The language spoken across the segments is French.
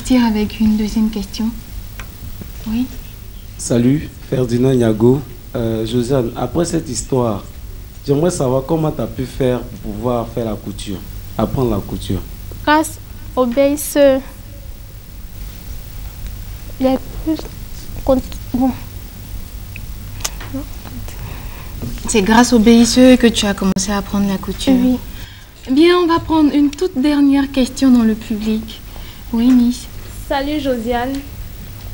partir avec une deuxième question. Oui. Salut, Ferdinand Niago. Josiane, après cette histoire, j'aimerais savoir comment tu as pu faire pour pouvoir faire la couture, apprendre la couture. Grâce au BICE, j'ai pu bon. C'est grâce au BICE que tu as commencé à apprendre la couture. Oui. Bien, on va prendre une toute dernière question dans le public. Oui, Miss. Salut Josiane,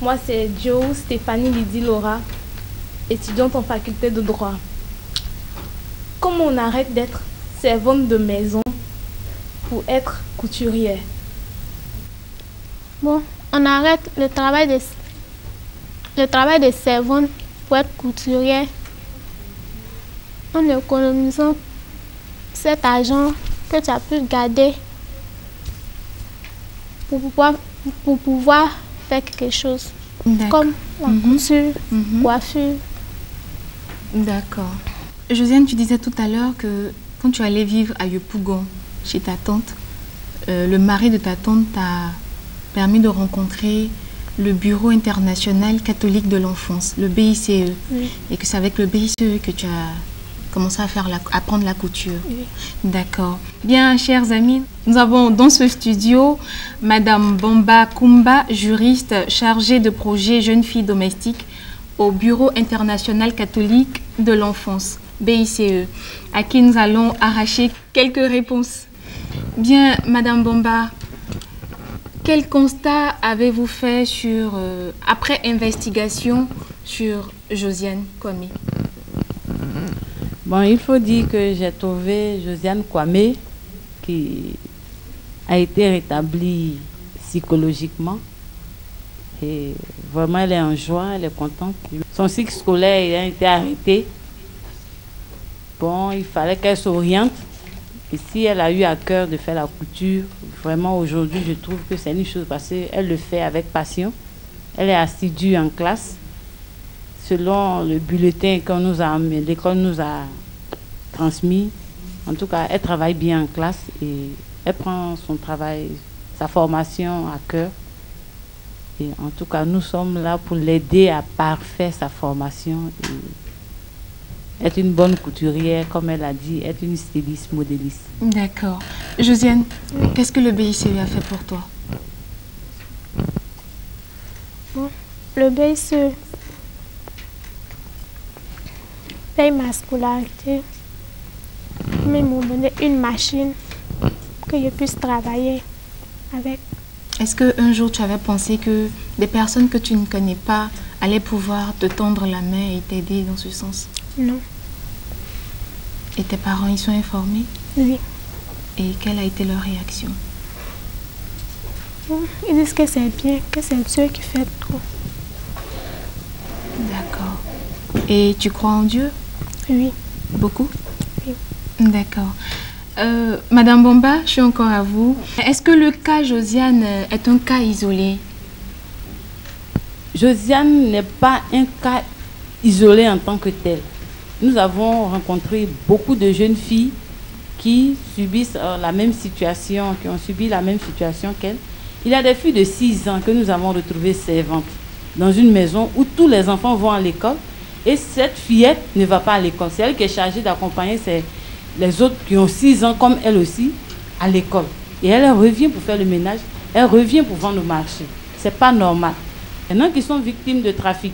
moi c'est Joe Stéphanie Lydie Laura, étudiante en faculté de droit. Comment on arrête d'être servante de maison pour être couturière? Bon, on arrête le travail de servante pour être couturière en économisant cet argent que tu as pu garder pour pouvoir faire quelque chose, comme la couture, coiffure. D'accord. Josiane, tu disais tout à l'heure que quand tu allais vivre à Yopougon, chez ta tante, le mari de ta tante t'a permis de rencontrer le Bureau international catholique de l'enfance, le BICE, Oui. et que c'est avec le BICE que tu as commencé à apprendre la couture. Oui. D'accord. Bien, chers amis, nous avons dans ce studio Madame Bomba Kumba, juriste chargée de projet Jeunes filles domestiques au Bureau international catholique de l'enfance, BICE, à qui nous allons arracher quelques réponses. Bien, Madame Bomba, quel constat avez-vous fait après investigation sur Josiane Kwame? Bon, il faut dire que j'ai trouvé Josiane Kwame qui a été rétablie psychologiquement. Et vraiment, elle est en joie, elle est contente. Son cycle scolaire il a été arrêté. Bon, il fallait qu'elle s'oriente. Et si elle a eu à cœur de faire la couture, vraiment aujourd'hui, je trouve que c'est une chose parce qu'elle le fait avec passion. Elle est assidue en classe. Selon le bulletin que l'école nous a transmis, en tout cas, elle travaille bien en classe et elle prend son travail, sa formation à cœur. Et en tout cas, nous sommes là pour l'aider à parfaire sa formation et être une bonne couturière, comme elle a dit, être une styliste, modéliste. D'accord. Josiane, qu'est-ce que le BICE a fait pour toi? Bon, le BICE paye ma scolarité. Mais ils m'ont donné une machine que je puisse travailler avec. Est-ce qu'un jour tu avais pensé que des personnes que tu ne connais pas allaient pouvoir te tendre la main et t'aider dans ce sens? Non. Et tes parents, ils sont informés? Oui. Et quelle a été leur réaction? Bon, ils disent que c'est bien, que c'est Dieu qui fait tout. D'accord. Et tu crois en Dieu? Oui. Beaucoup? Oui. D'accord. Madame Bomba, je suis encore à vous. Est-ce que le cas Josiane est un cas isolé? Josiane n'est pas un cas isolé en tant que tel. Nous avons rencontré beaucoup de jeunes filles qui subissent la même situation, qui ont subi la même situation qu'elle. Il y a des filles de 6 ans que nous avons retrouvées servantes dans une maison où tous les enfants vont à l'école et cette fillette ne va pas à l'école. C'est elle qui est chargée d'accompagner les autres qui ont 6 ans comme elle aussi à l'école. Et elle revient pour faire le ménage, elle revient pour vendre au marché. C'est pas normal. Il y en a qui sont victimes de trafic.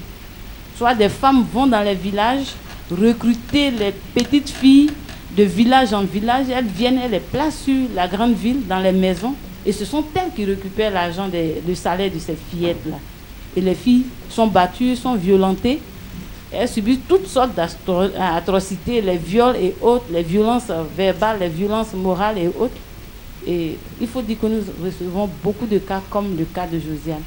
Soit des femmes vont dans les villages recruter les petites filles de village en village, elles viennent, elles les placent sur la grande ville, dans les maisons, et ce sont elles qui récupèrent l'argent, le salaire de ces fillettes-là. Et les filles sont battues, sont violentées, elles subissent toutes sortes d'atrocités, les viols et autres, les violences verbales, les violences morales et autres. Et il faut dire que nous recevons beaucoup de cas comme le cas de Josiane.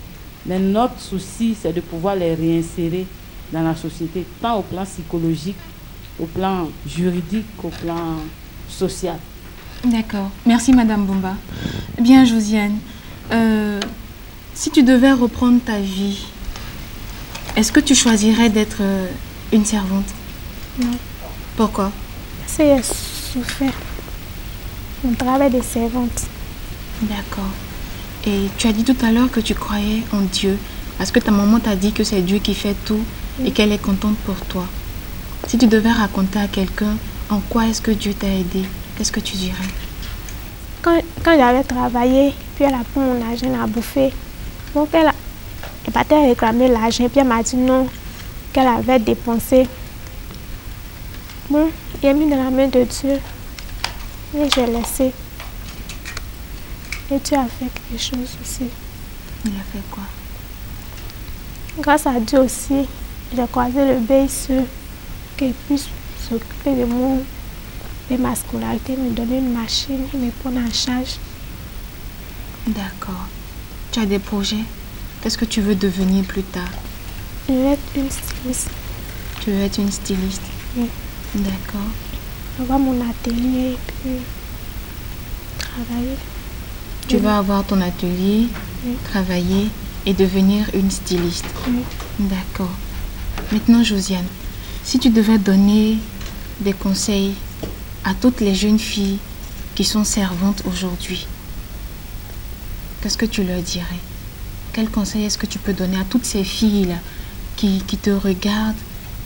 Mais notre souci, c'est de pouvoir les réinsérer dans la société, tant au plan psychologique, au plan juridique, au plan social. D'accord. Merci, Madame Bomba. Bien, Josiane, si tu devais reprendre ta vie, est-ce que tu choisirais d'être une servante? Non. Pourquoi? Parce que j'ai souffert mon travail de servante. D'accord. Et tu as dit tout à l'heure que tu croyais en Dieu. Parce que ta maman t'a dit que c'est Dieu qui fait tout et qu'elle est contente pour toi. Si tu devais raconter à quelqu'un en quoi est-ce que Dieu t'a aidé, qu'est-ce que tu dirais? Quand j'avais travaillé, puis elle a pris mon argent, elle a bouffé. Donc elle partait réclamer l'argent, puis elle m'a dit non, qu'elle avait dépensé. Bon, il a mis dans la main de Dieu et j'ai laissé. Et Dieu a fait quelque chose aussi. Il a fait quoi? Grâce à Dieu aussi, j'ai croisé le BICE qu'il puisse s'occuper de ma scolarité, me donner une machine et me prendre en charge. D'accord. Tu as des projets? Qu'est-ce que tu veux devenir plus tard? Je veux être une styliste. Tu veux être une styliste? Oui. D'accord. Avoir mon atelier et puis travailler. Tu vas avoir ton atelier, travailler et devenir une styliste. Oui. D'accord. Maintenant, Josiane, si tu devais donner des conseils à toutes les jeunes filles qui sont servantes aujourd'hui, qu'est-ce que tu leur dirais? Quel conseil est-ce que tu peux donner à toutes ces filles-là qui te regardent,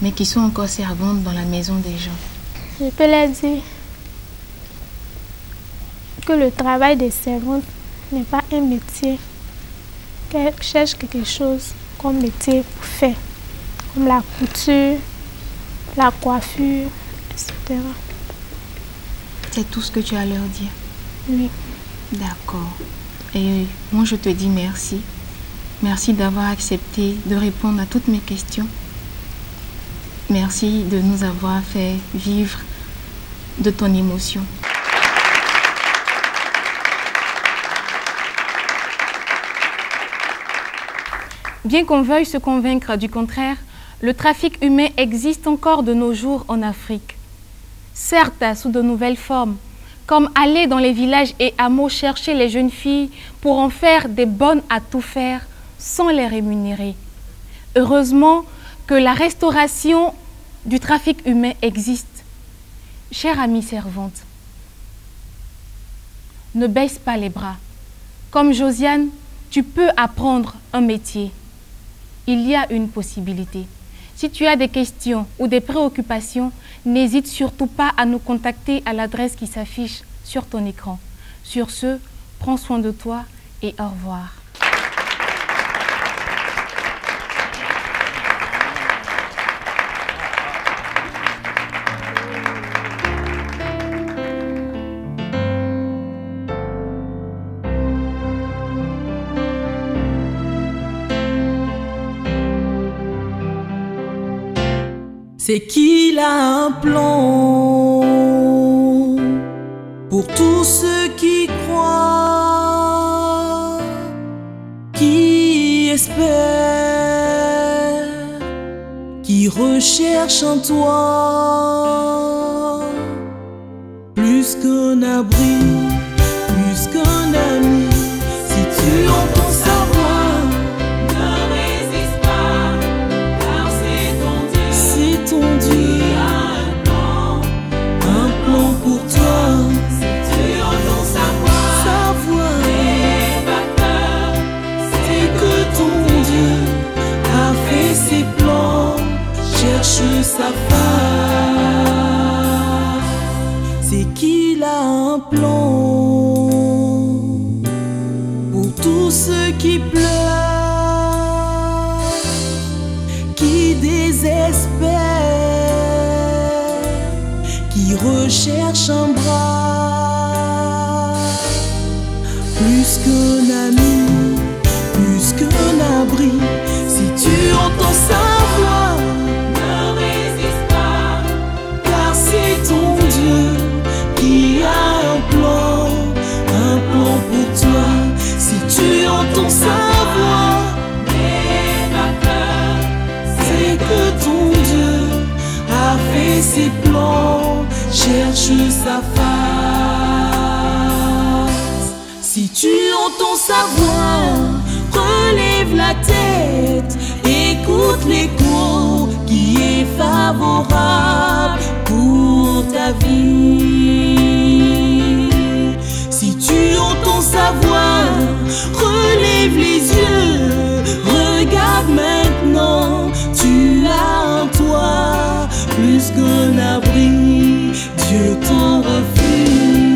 mais qui sont encore servantes dans la maison des gens? Je peux leur dire que le travail des servantes n'est pas un métier, qu'elles cherchent quelque chose comme métier pour faire, comme la couture, la coiffure, etc. C'est tout ce que tu as à leur dire? Oui. D'accord. Et moi, je te dis merci. Merci d'avoir accepté de répondre à toutes mes questions. Merci de nous avoir fait vivre de ton émotion. Bien qu'on veuille se convaincre du contraire, le trafic humain existe encore de nos jours en Afrique. Certes, sous de nouvelles formes, comme aller dans les villages et hameaux chercher les jeunes filles pour en faire des bonnes à tout faire sans les rémunérer. Heureusement que la restauration du trafic humain existe. Chère amie servante, ne baisse pas les bras. Comme Josiane, tu peux apprendre un métier. Il y a une possibilité. Si tu as des questions ou des préoccupations, n'hésite surtout pas à nous contacter à l'adresse qui s'affiche sur ton écran. Sur ce, prends soin de toi et au revoir. C'est qu'il a un plan pour tous ceux qui croient, qui espèrent, qui recherchent en toi plus qu'un abri, plus qu'un ami. Si tu entends sa voix, ton Dieu a un plan pour toi. Si tu entends sa voix, n'aie pas peur, c'est que ton Dieu a fait ses plans, cherche sa face. C'est qu'il a un plan pour tous ceux qui pleurent, qui désespèrent, qui recherche un bras, plus qu'un ami, plus qu'un abri. Si tu entends sa voix, ne résiste pas, car c'est ton Dieu qui a un plan pour toi. Si tu entends sa voix, n'aie pas peur, c'est que ton Dieu a fait ses plans, cherche sa face. Si tu entends sa voix, relève la tête, écoute l'écho qui est favorable pour ta vie. Si tu entends sa voix, qu'un abri, Dieu ton refuge.